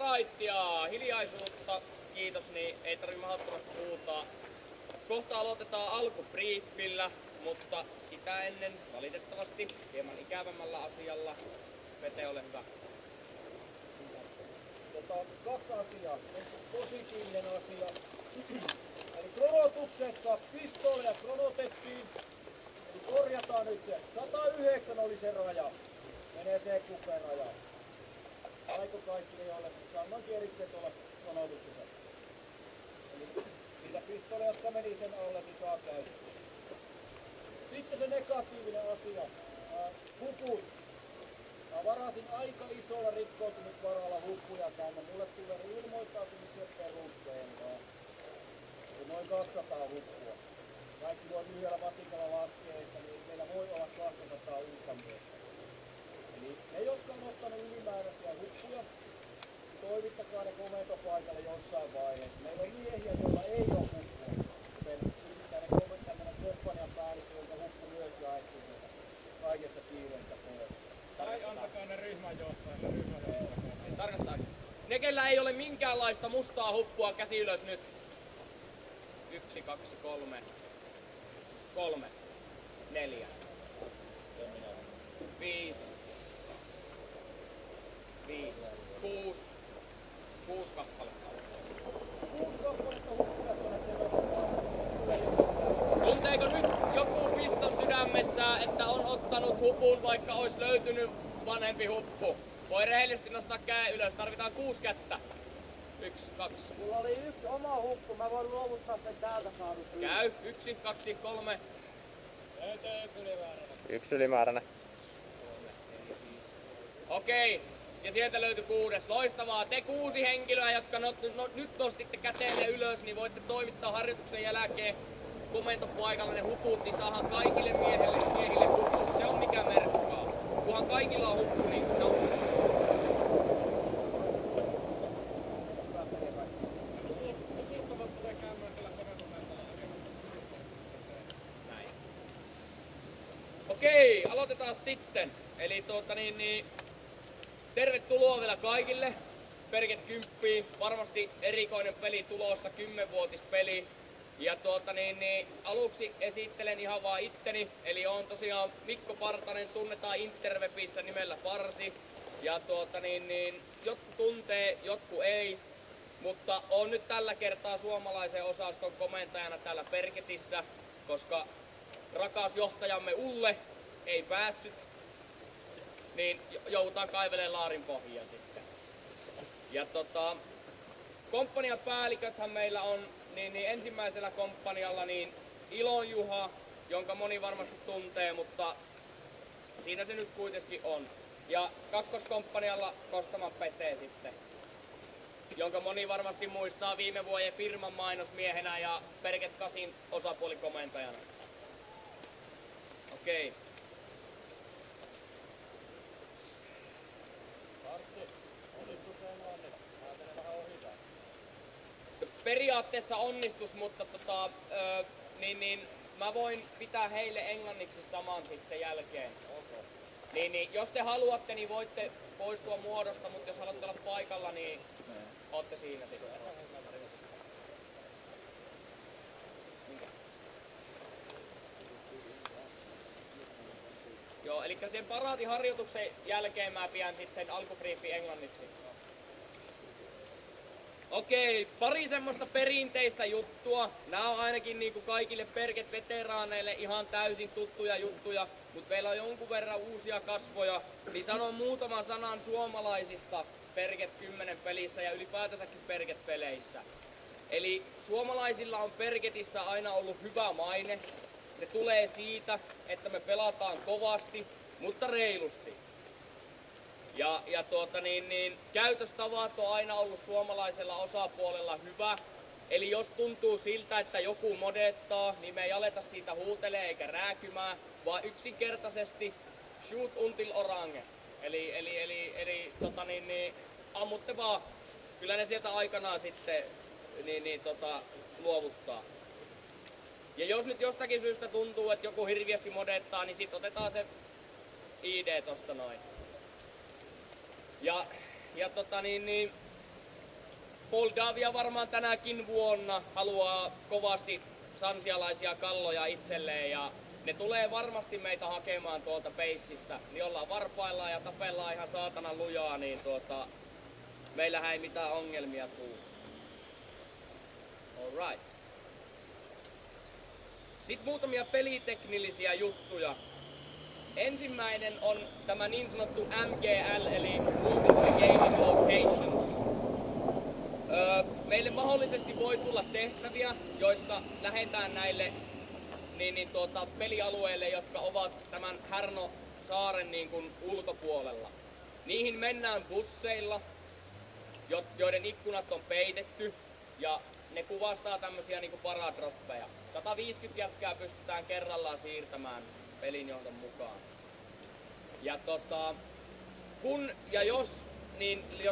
Alright, ja hiljaisuutta, kiitos, niin ei tarvitse mahdottomasti huutaa. Kohta aloitetaan alkubriefillä, mutta sitä ennen valitettavasti hieman ikävämmällä asialla. Pete, ole hyvä. Kaksi asiaa. Positiivinen asia. Eli kronotuksessa pistooleja kronotettiin. Eli korjataan nyt se. 109 oli se raja. Menee sekupeen rajaan. Aiko kaikki ne jolle samankin erikseen tuolla kronotuksessa. Eli niitä pistooleja, jotka meni sen alle, niin saa käyttää. Sitten se negatiivinen asia. Huput. Mä varasin aika isolla rikkoutumisvaralla huppuja tänne. Mulle tulee ilmoittautumisen perusteella. Noin 200 huppua. Kaikki voi lyhyellä vatikalla laskea, että niin meillä voi olla 200 uutta miestä. Eli ne, jotka on ottanut ylimääräisiä huppuja, toimittakaa ne komentopaikalle jossain vaiheessa. Meillä on miehiä, joilla ei ole huppuja. Kuten yksittäinen komentajan komppanian päällikkö, jonka huppu myös jaettiin kaikesta kiireistä pois. Tai antakaa ne ryhmänjohtajille. Tarkastaa. Ne, kellä ei ole minkäänlaista mustaa huppua, käsi ylös nyt. 1, 2, 3, 4, 5, 6 kappaletta. 6 kappaletta huppuja tuonne. Tunteeko nyt joku piston sydämessä, että on ottanut hupun, vaikka olisi löytynyt vanhempi huppu? Voi rehellisesti nostaa käden ylös, tarvitaan 6 kättä. 1, 2. Mulla oli yksi oma huppu, mä voin luovuttaa sen täältä saadut. Käy. 1, 2, 3. Yksi ylimääräinen. Okei. Ja sieltä löytyi 6. Loistavaa. Te 6 henkilöä, jotka nyt nostitte käteenne ylös, niin voitte toimittaa harjoituksen jälkeen komentopaikalla ne huput, niin saadaan kaikille miehille huppu. Se on mikä merkkaa. Kunhan kaikilla on huppu, niin se on. Näin. Okei, aloitetaan sitten. Eli tervetuloa vielä kaikille. Perket 10, varmasti erikoinen peli tulossa, 10-vuotispeli. Ja aluksi esittelen ihan vaan itteni, eli on tosiaan Mikko Partanen, tunnetaan Interwebissä nimellä Parsi. Ja jotkut tuntee, jotkut ei, mutta on nyt tällä kertaa suomalaisen osaston komentajana täällä Perketissä, koska rakas johtajamme Ulle ei päässyt, niin joudutaan kaivelemaan laarin pohjaa sitten. Ja komppanian päälliköthän meillä on niin ensimmäisellä komppanialla niin Ilon Juha, jonka moni varmasti tuntee, mutta siinä se nyt kuitenkin on. Ja kakkoskomppanialla Kostaman Pete sitten, jonka moni varmasti muistaa viime vuoden firman mainosmiehenä ja Perket 8 osapuolikomentajana. Okei. Periaatteessa onnistus, mutta mä voin pitää heille englanniksi saman sitten jälkeen. Okay. Niin, jos te haluatte, niin voitte poistua muodosta, mutta jos haluatte olla paikalla, niin ootte siinä sitten. Joo, eli sen paraatiharjoituksen jälkeen mä pidän sitten sen alkubriefin englanniksi. Okei, pari semmoista perinteistä juttua. Nää on ainakin niinku kaikille Perket-veteraaneille ihan täysin tuttuja juttuja, mutta meillä on jonkun verran uusia kasvoja, niin sanon muutaman sanan suomalaisista Perket 10 pelissä ja ylipäätänsäkin Perket-peleissä. Eli suomalaisilla on Perketissä aina ollut hyvä maine. Se tulee siitä, että me pelataan kovasti, mutta reilusti. Ja käytöstavat on aina ollut suomalaisella osapuolella hyvä. Eli jos tuntuu siltä, että joku modettaa, niin me ei aleta siitä huutelee eikä rääkymää, vaan yksinkertaisesti shoot until orange. Eli ammutte vaan. Kyllä ne sieltä aikanaan sitten luovuttaa. Ja jos nyt jostakin syystä tuntuu, että joku hirviästi modettaa, niin sit otetaan se ID tosta noin. Ja Moldavia varmaan tänäkin vuonna haluaa kovasti sansialaisia kalloja itselleen ja ne tulee varmasti meitä hakemaan tuolta peissistä. Niin ollaan varpaillaan ja tapellaan ihan saatana lujaa, niin meillähän ei mitään ongelmia tuu. Alright. Sitten muutamia peliteknillisiä juttuja. Ensimmäinen on tämä niin sanottu MGL eli Multiple Gaming Locations. Meille mahdollisesti voi tulla tehtäviä, joista lähdetään näille pelialueille, jotka ovat tämän Härnö-saaren niin kuin ulkopuolella. Niihin mennään busseilla, joiden ikkunat on peitetty ja ne kuvastaa tämmösiä niinku paradroppeja. 150 jätkää pystytään kerrallaan siirtämään pelinjohdon mukaan. Ja jos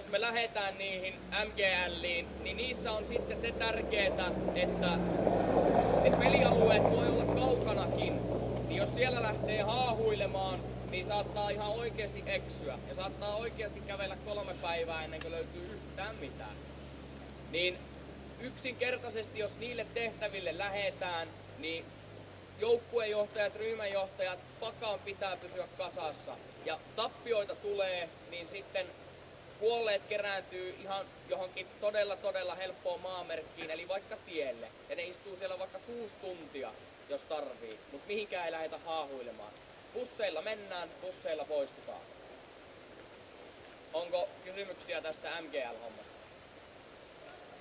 me lähdetään niihin MGLiin, niin niissä on sitten se tärkeetä, että ne pelialueet voi olla kaukanakin. Niin jos siellä lähtee haahuilemaan, niin saattaa ihan oikeesti eksyä. Ja saattaa oikeesti kävellä 3 päivää ennen kuin löytyy yhtään mitään. Niin yksinkertaisesti, jos niille tehtäville lähetään, niin joukkuejohtajat, ryhmänjohtajat, pakaan pitää pysyä kasassa. Ja tappioita tulee, niin sitten kuolleet kerääntyy ihan johonkin todella helppoon maamerkkiin, eli vaikka tielle. Ja ne istuu siellä vaikka 6 tuntia, jos tarvii. Mut mihinkään ei lähdetä haahuilemaan. Busseilla mennään, busseilla poistutaan. Onko kysymyksiä tästä MGL-hommasta?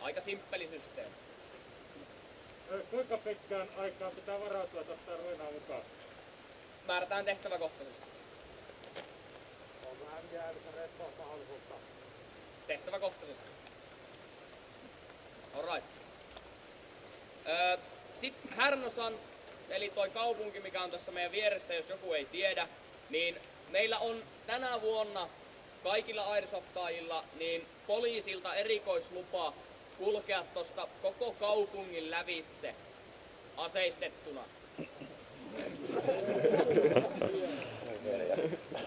Aika simppeli systeemi. Kuinka pitkään aikaa pitää varautua tästä ruinaa mukaan? Määrätään tehtäväkohtaisesti. Onko MGL:ssä respawn-mahdollisuutta? Tehtäväkohtaisesti. Alright. Sitten Härnösan, eli toi kaupunki, mikä on tässä meidän vieressä, jos joku ei tiedä, niin meillä on tänä vuonna kaikilla airsoftaajilla niin poliisilta erikoislupa kulkea tosta koko kaupungin lävitse aseistettuna.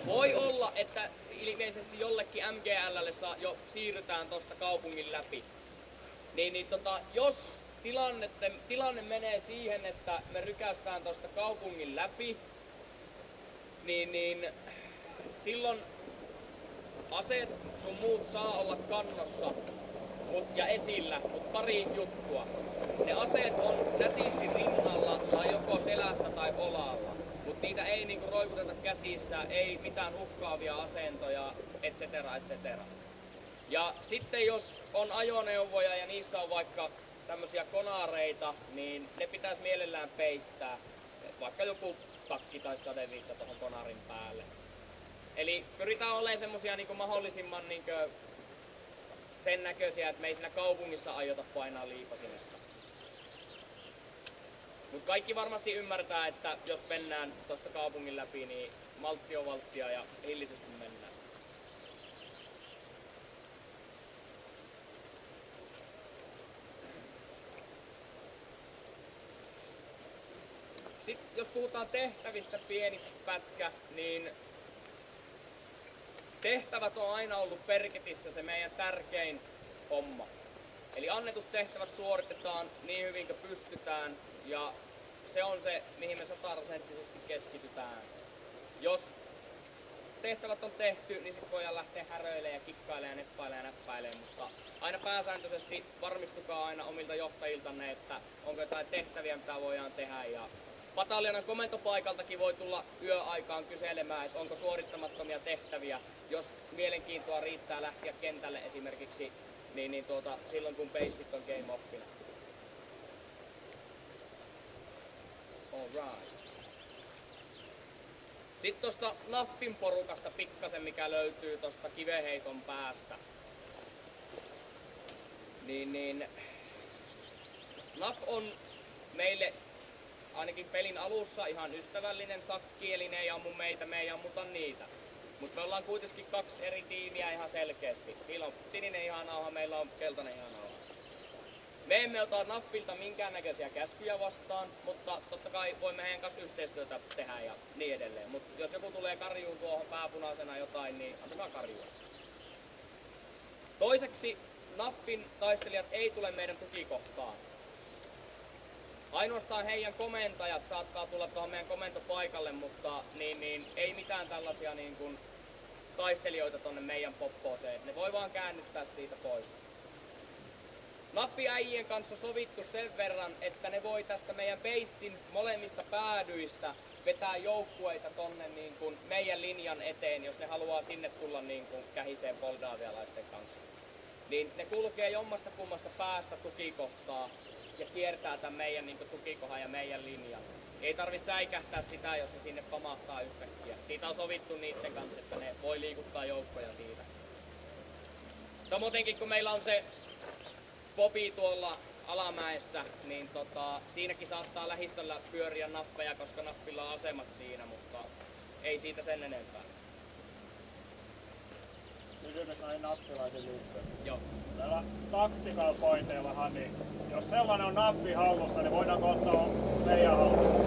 Voi olla, että ilmeisesti jollekin MGLlle jo siirrytään tosta kaupungin läpi. Jos tilanne menee siihen, että me rykästään tosta kaupungin läpi, niin silloin aseet sun muut saa olla kannossa ja esillä, mutta pari juttua. Ne aseet on nätisti rinnalla tai joko selässä tai olalla, mutta niitä ei niinku roikuteta käsissä, ei mitään uhkaavia asentoja, etc. etc. Ja sitten jos on ajoneuvoja ja niissä on vaikka tämmösiä konareita, niin ne pitäisi mielellään peittää. Vaikka joku takki tai sadeviitta tohon konarin päälle. Eli pyritään olemaan semmosia niinku mahdollisimman niinku sen näköisiä, että me ei siinä kaupungissa aiota painaa liipasimesta. Mut kaikki varmasti ymmärtää, että jos mennään tosta kaupungin läpi, niin maltti on valttia ja hillisesti mennään. Sitten jos puhutaan tehtävistä pieni pätkä, niin tehtävät on aina ollut Perketissä se meidän tärkein homma. Eli annetut tehtävät suoritetaan niin hyvin kuin pystytään ja se on se, mihin me 100% keskitytään. Jos tehtävät on tehty, niin sitten voidaan lähteä häröilemään ja kikkailemaan ja neppailemaan ja näppäilemään, mutta aina pääsääntöisesti varmistukaa aina omilta johtajiltanne, että onko jotain tehtäviä, mitä voidaan tehdä. Ja pataljonan komentopaikaltakin voi tulla yöaikaan kyselemään, että onko suorittamattomia tehtäviä, jos mielenkiintoa riittää lähteä kentälle esimerkiksi, silloin kun peissit on game offina. Alright. Sitten tosta Naffin porukasta pikkasen, mikä löytyy tosta kivenheiton päästä. Naff on meille ainakin pelin alussa ihan ystävällinen sakki, eli ne ei ammu meitä, me ei ammuta niitä. Mutta me ollaan kuitenkin 2 eri tiimiä ihan selkeästi. Niillä on sininen ihan nauha, meillä on keltainen ihan nauha. Me emme ota Naffilta minkäännäköisiä käskyjä vastaan, mutta totta kai voimme heidän kanssa yhteistyötä tehdä ja niin edelleen. Mutta jos joku tulee karjuun tuohon pääpunaisena jotain, niin antakaa karjua. Toiseksi Nappin taistelijat ei tule meidän tukikohtaan. Ainoastaan heidän komentajat saattaa tulla tuohon meidän komentopaikalle, mutta ei mitään tällaisia niin kuin taistelijoita tonne meidän poppooseen. Ne voi vaan käännyttää siitä pois. Nappiäijien kanssa sovittu sen verran, että ne voi tästä meidän beissin molemmista päädyistä vetää joukkueita tonne niin kuin meidän linjan eteen, jos ne haluaa sinne tulla niin kuin kähiseen moldaavialaisten kanssa. Niin ne kulkee jommasta kummasta päästä tukikohtaa ja kiertää tämän meidän niin kuin tukikohan ja meidän linjan. Ei tarvi säikähtää sitä, jos se sinne pamahtaa yhtäkkiä. Siitä on sovittu niiden kanssa, että ne voi liikuttaa joukkoja siitä. Samoinkin kun meillä on se Bobi tuolla alamäessä, niin siinäkin saattaa lähistöllä pyöriä nappeja, koska nappilla on asemat siinä, mutta ei siitä sen enempää. Kysymys näihin nappilaisen liittyen. Joo. Täällä tactical pointeillahan, niin jos sellainen on nappi hallussa, niin voidaanko ottaa meidän hallussa?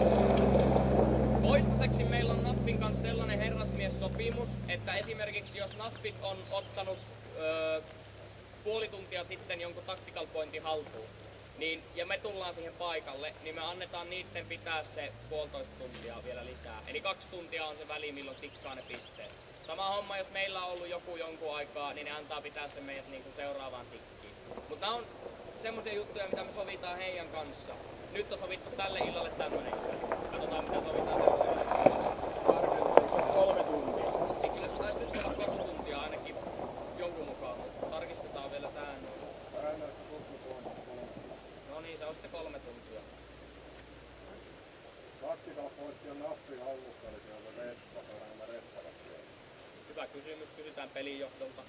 Toistaiseksi meillä on nappin kanssa sellainen herrasmiessopimus, että esimerkiksi jos nappit on ottanut puoli tuntia sitten jonkun tactical pointin haltuun, niin, ja me tullaan siihen paikalle, niin me annetaan niitten pitää se 1,5 tuntia vielä lisää. Eli 2 tuntia on se väli, milloin tikkaa ne pisteet. Sama homma, jos meillä on ollut jonkun aikaa, niin ne antaa pitää sen meidät niin kuin seuraavaan tikkiin. Mutta nämä on semmoisia juttuja, mitä me sovitaan heidän kanssa. Nyt on sovittu tälle illalle tämmönen. Katsotaan mitä sovitaan tälle. 3 tuntia. Niin kyllä se taisi nyt olla 2 tuntia ainakin jonkun mukaan, mutta tarkistetaan vielä tää noin. No niin, se on sitten 3 tuntia. Tactical pointti on nappi hallussa, eli se on se respa, saadaan nämä respavat siellä. Hyvä kysymys, kysytään pelinjohdolta.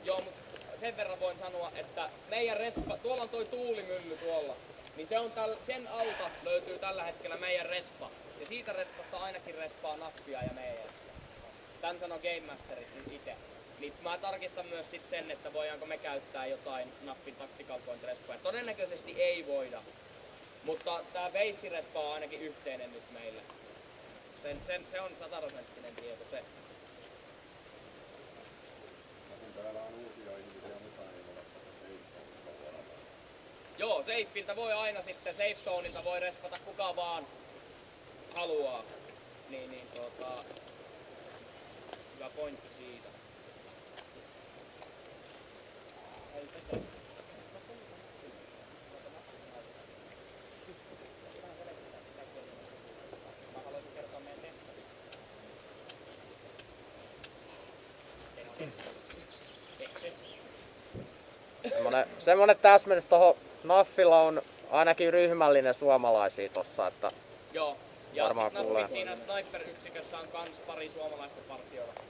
Joo, mutta sen verran voin sanoa, että meidän respa, tuolla on toi tuulimylly tuolla, niin se on sen alta löytyy tällä hetkellä meidän respa. Ja siitä respasta ainakin respaa nappia ja meidän. Tän sanoo Game Masterit nyt ite. Niin mä tarkistan myös sit sen, että voidaanko me käyttää jotain nappin tactical point respoja. Todennäköisesti ei voida. Mutta tää base-respa on ainakin yhteinen nyt meille. Se on 100% tieto se. Kun täällä on uusia ihmisiä mukaan, niin voi ottaa safe zone. Joo, safeiltä voi aina sitten, safe zoneilta voi respata kuka vaan haluaa. Hyvä pointti siitä. Mä haluaisin kertoa meidän Semmonen täsmennys tohon Naffilla on ainakin ryhmällinen suomalaisia tossa, että Joo, ja varmaan sit kuulee. Nappin siinä sniper-yksikössä on kans pari suomalaista partiota.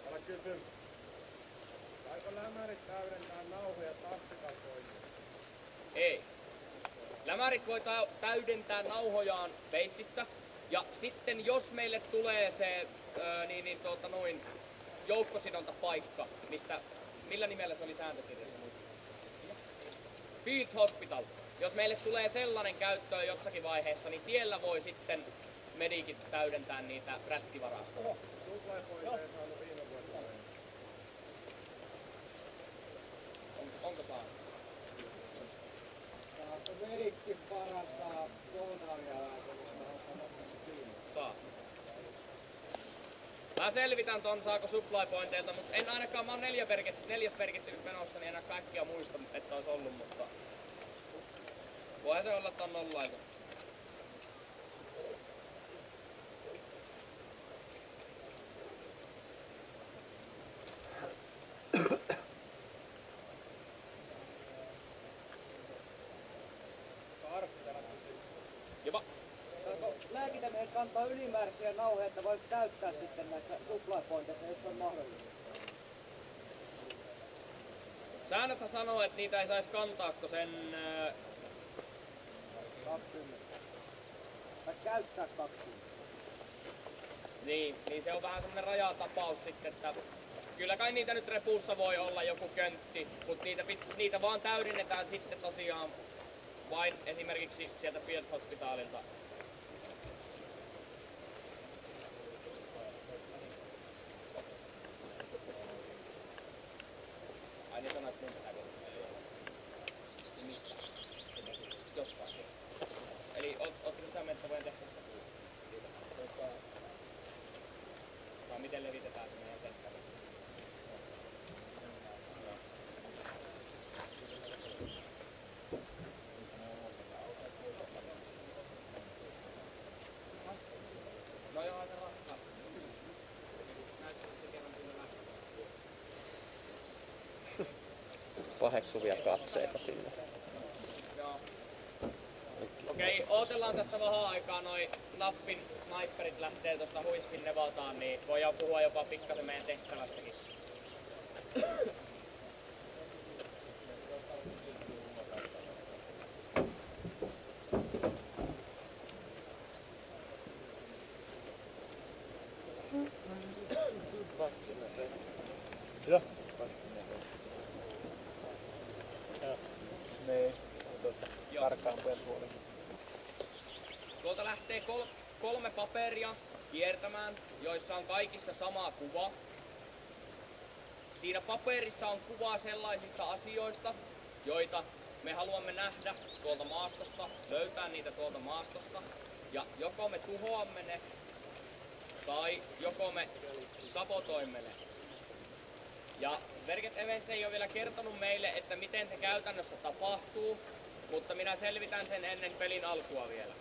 Älä kysy. Saiko lämärit täydentää nauhoja tactical pointia? Ei. Lämärit voi täydentää nauhojaan beississä. Ja sitten jos meille tulee se joukkosidontapaikka, millä nimellä se oli sääntökirjassa? Field Hospital. Jos meille tulee sellainen käyttöön jossakin vaiheessa, niin siellä voi sitten medikit täydentää niitä rättivarastoja. Supply-pointeja ei saanut viime vuonna. Onko saanut? Saatko merikki parantaa Moldavialaisen, Saa. Mä selvitän ton saako supply pointeilta, mutta en ainakaan, mä oon neljäs merkitty menossa, niin en kaikkia muista, että olisi ollut, mutta voihan se olla, että on nollailta. Jopa. saako lääkintämiehet kantaa ylimääräisiä nauhoja, että voisi täyttää sitten näissä supply-pointeissa, jos on mahdollista? Säännöthän sanoo, että niitä ei saisi kantaa, kun sen 20. Tai käyttää 20. niin se on vähän semmonen rajatapaus sitten, että kyllä kai niitä nyt repussa voi olla joku köntti, mutta niitä vaan täydennetään sitten tosiaan vain esimerkiksi sieltä Field Hospitalilta. Ai niin sanoit mun jostain. Eli ootko sitä mieltä, että voin tehdä sitä? Vai miten levitetään se meidän tehtävä? No joo, aika raskaa. Näyttää tekevän kyllä lähtö. Paheksuvia katseita sinne. Joo. Okei, ootellaan tässä vähän aikaa, noi Naffin sniperit lähtee tuosta huissin nevataan, niin voidaan puhua jopa pikkasen meidän tehtävästäkin. Joo. Niin. Joo. Tarkkaampojen puolella. Tuolta lähtee kolme paperia kiertämään, joissa on kaikissa sama kuva. Siinä paperissa on kuva sellaisista asioista, joita me haluamme nähdä tuolta maastosta, löytää niitä tuolta maastosta. Ja joko me tuhoamme ne, tai joko me sabotoimme ne. Ja Verget Events ei ole vielä kertonut meille, että miten se käytännössä tapahtuu, mutta minä selvitän sen ennen pelin alkua vielä.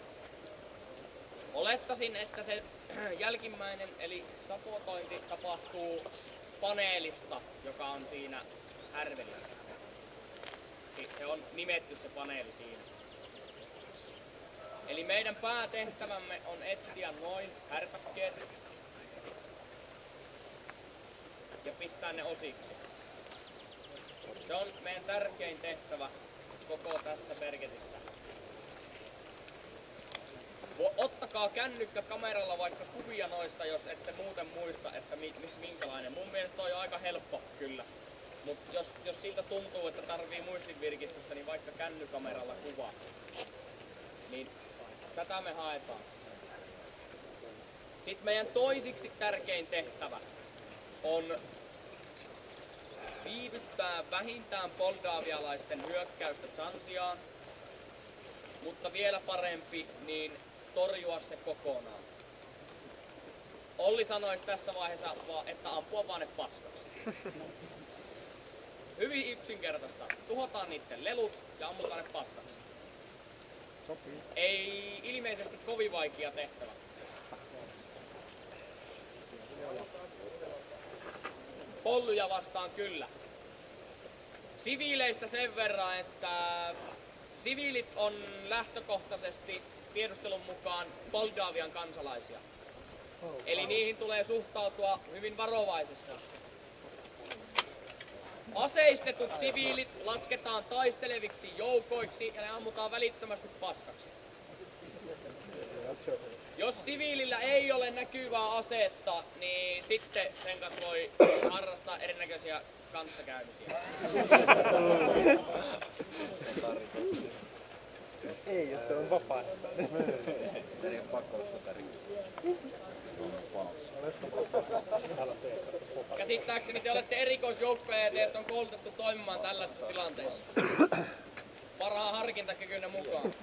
Olettaisin, että se jälkimmäinen eli sabotointi tapahtuu paneelista, joka on siinä härvellä. Se on nimetty se paneeli siinä. Eli meidän päätehtävämme on etsiä noin härpäkkeet ja pistää ne osiksi. Se on meidän tärkein tehtävä koko tästä Vergetissä. Ottakaa kännykkä kameralla vaikka kuvia noista, jos ette muuten muista, että minkälainen. Mun mielestä toi on aika helppo kyllä. Mut jos siltä tuntuu, että tarvii muistinvirkistystä, niin vaikka kännykameralla kuvaa. Niin tätä me haetaan. Sitten meidän toisiksi tärkein tehtävä on viivyttää vähintään moldavialaisten hyökkäystä Zanziaan, mutta vielä parempi, niin torjua se kokonaan. Olli sanoisi tässä vaiheessa, että ampua vaan ne paskaksi. Hyvin yksinkertaista. Tuhotaan niiden lelut ja ammutaan ne paskaksi. Sopii. Ei ilmeisesti kovin vaikea tehtävä. Polluja vastaan kyllä. Siviileistä sen verran, että siviilit on lähtökohtaisesti tiedustelun mukaan Moldavian kansalaisia. Eli niihin tulee suhtautua hyvin varovaisesti. Aseistetut siviilit lasketaan taisteleviksi joukoiksi ja ne ammutaan välittömästi paskaksi. Jos siviilillä ei ole näkyvää asetta, niin sitten sen kanssa voi harrastaa erinäköisiä kanssakäymisiä. Ei, jos se on vapaaehtoinen. Käsittääkseni te olette erikoisjoukkoja ja teidät on koulutettu toimimaan tällaisessa tilanteessa. Parhaan harkintakykynne mukaan.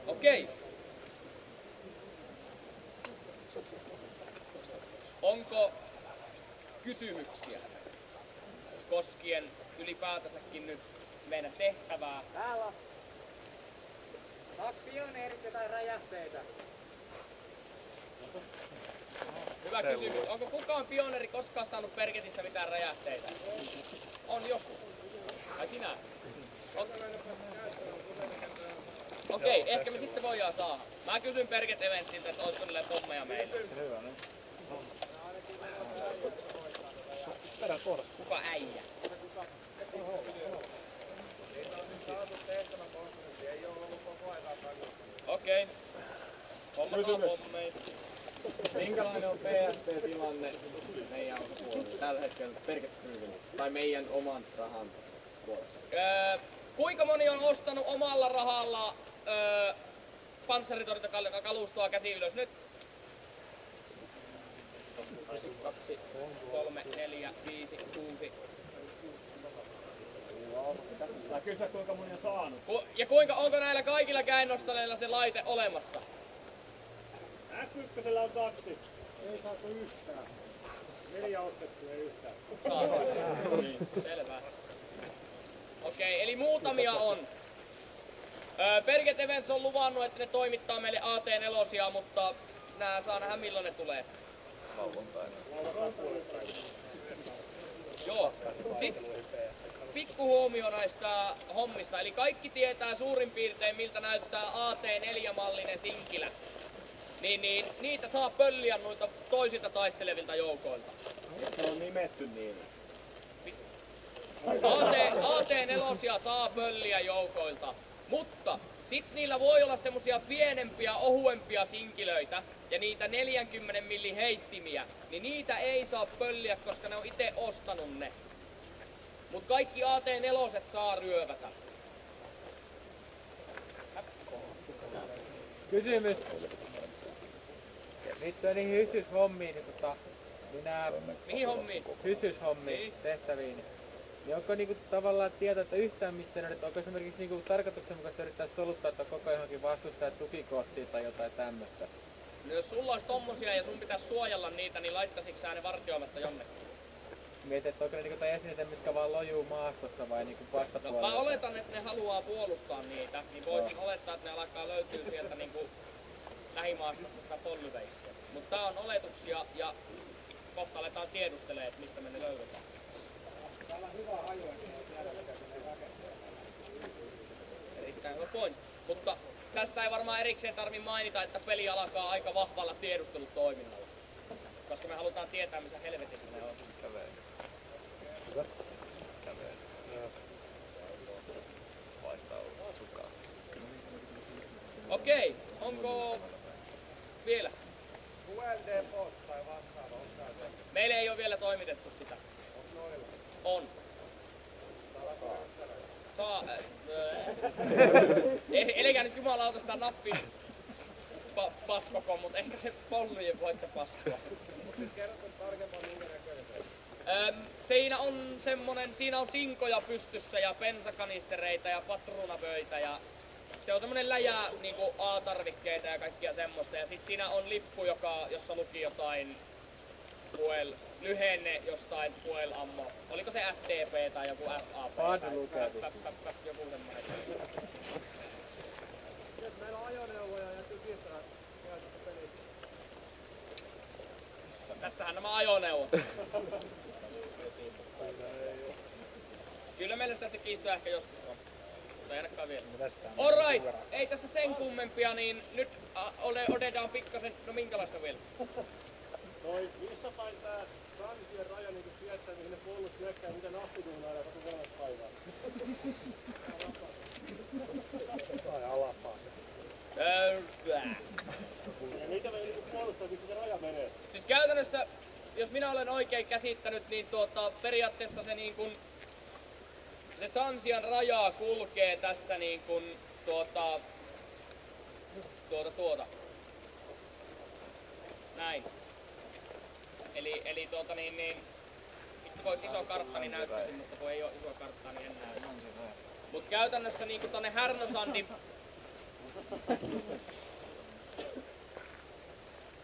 Okei. Onko kysymyksiä koskien ylipäätänsäkin nyt meidän tehtävää? Täällä. Saaks pioneerit jotain räjähteitä? Hyvä kysymys. Onko kukaan pioneeri koskaan saanut Vergetissä mitään räjähteitä? On joku. Ai sinä? Okei, ehkä me sitten voidaan saada. Mä kysyn Verget Eventsiltä, että olisiko niille pommeja meillä. Kuka äijä? Okei. Hommataan pommeita. Minkälainen on PST-tilanne meidän puolella tällä hetkellä Verget-Kryvillä? Tai meidän oman rahan puolesta. Kuinka moni on ostanut omalla rahalla panssaritorjuntakalustoa? Käsi ylös nyt. 2, 3, 4, 5, 6. Tai kysyä kuinka moni on saanut. Ja onko näillä kaikilla käennostaneilla se laite olemassa? S1 on 2. Ei saatu yhtään. 4 ostettu, ei yhtään. Selvä. Okei, eli muutamia on. Berget Events on luvannut, että ne toimittaa meille AT4, mutta nää saa nähdä milloin ne tulee. Joo. Sitten pikku huomio näistä hommista. Eli kaikki tietää suurin piirtein miltä näyttää AT4-mallinen sinkilä. Niin niitä saa pölliä noita toisilta taistelevilta joukoilta. Se on nimetty niin. AT4 saa pölliä joukoilta, mutta sit niillä voi olla semmosia pienempiä, ohuempia sinkilöitä ja niitä 40 millin heittimiä, niin niitä ei saa pölliä, koska ne on itse ostanut ne. Mut kaikki AT4 saa ryövätä. Kysymys. Liittyen niihin hysyshommiin, niin Mihin hommiin? hysyshommiin Niin. tehtäviin. Niin onko niinku tavallaan tietoa, että yhtään missä ne, onko esimerkiksi niinku tarkoituksenmukaista yrittää soluttaa, että koko johonkin vastustajan tukikohtiin tai jotain tämmöstä? No jos sulla olisi tommosia ja sun pitäisi suojella niitä, niin laittaisitko sä ne vartioimatta jonnekin? Mietit, että onko ne niinku jäsenet, mitkä vaan lojuu maastossa vai niinku No vastapuolella? mä oletan, että ne haluaa puolustaa niitä, niin voisin olettaa, että ne alkaa löytyä sieltä niinku lähimaastosta pollyveistä. Mutta tää on oletuksia ja kohta aletaan tiedustelemaan, että mistä me ne löydetään. Täällä on hyvä haju, että ei tiedä mitä sinne rakentaa. Erittäin hyvä pointti. Mutta tästä ei varmaan erikseen tarvi mainita, että peli alkaa aika vahvalla tiedustelutoiminnalla. Koska me halutaan tietää, missä helvetissä ne on. Okei, onko vielä? QLD Post tai vastaava, on tää se. Meille ei ole vielä toimitettu sitä. On. Saa. Elikää nyt jumalauta sitä nappi paskokon, mutta ehkä se pollujen voitte paskoa. Siinä on sinkoja pystyssä ja bensakanistereita ja patruunapöitä ja se on semmonen läjä niinku A-tarvikkeita ja kaikkia semmoista. Ja sit siinä on lippu, jossa luki jotain lyhenne jostain Fuel Ammo. Oliko se FTP tai joku FAP? FAD lukee. Joku semmonen. Jos meillä on ajoneuvoja ja tykistää käytössä peliä. Tässähän nämä ajoneuvot. Kyllä meillä tästä kiistoa ehkä joskus on. Mutta ei ainakaan vielä. Alright, ei tästä sen kummempia, niin nyt otetaan pikkasen, no minkälaista vielä? Toi, missä päin tää Transien raja niinku tietää, mihin ne pollut hyökkää, mitä nappituunaa ja katu kolmas päivää. Tai alapaa se. Ja niitä me niinku puolustaa, missä se raja menee. Siis käytännössä, jos minä olen oikein käsittänyt, niin periaatteessa se niin kuin se Sansian raja kulkee tässä niin kuin näin. Eli vittu kun olisi iso kartta, niin näyttäisi, mutta kun ei oo iso kartta, niin en näy. Mut käytännössä niinku tonne Härnösandin.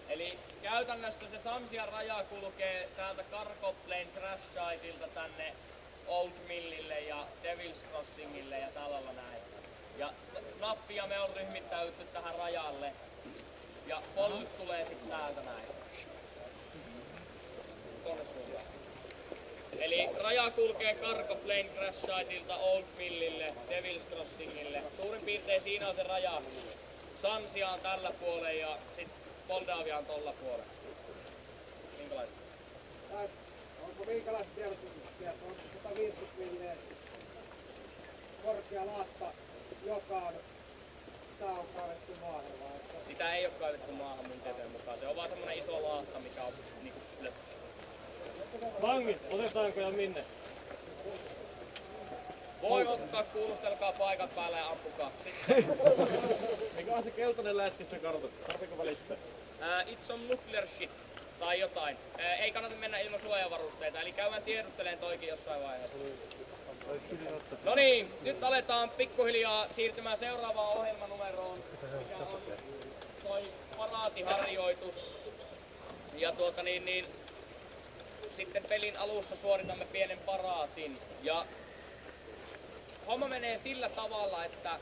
Eli käytännössä se Sansian raja kulkee täältä Cargo Plain Trash Siteilta tänne Old Millille ja Devil's Crossingille ja tällä näin. Ja nappia me on ryhmittäytty tähän rajalle. Ja pollut tulee sit täältä näin. Tonne suuntaan. Eli raja kulkee Cargo Plain Crash Siteilta Old Millille, Devil's Crossingille. Suurin piirtein siinä on se raja. Sansia on tällä puolella ja sit Moldavia on tolla puolella. Minkälaista? Onko minkälaista tiedotusta? Onko 150 mm korkea laatta, joka on kaivettu maahan vai? Sitä ei oo kaivettu maahan mun tieteen mukaan. Se on vaan semmonen iso laatta, mikä on niinku löppö. Vangit, otetaanko ja minne? Voi ottaa, kuulustelkaa paikan päällä ja ampukaa. Mikä on se keltainen lätkissä kartoitus? Tarviiko välittää? It's some nuclear shit. Tai jotain. Ei kannata mennä ilman suojavarusteita, eli käydään tiedusteleen toikin jossain vaiheessa. No niin, nyt aletaan pikkuhiljaa siirtymään seuraavaan ohjelmanumeroon, mikä on toi paraatiharjoitus. Ja sitten pelin alussa suoritamme pienen paraatin. Ja homma menee sillä tavalla, että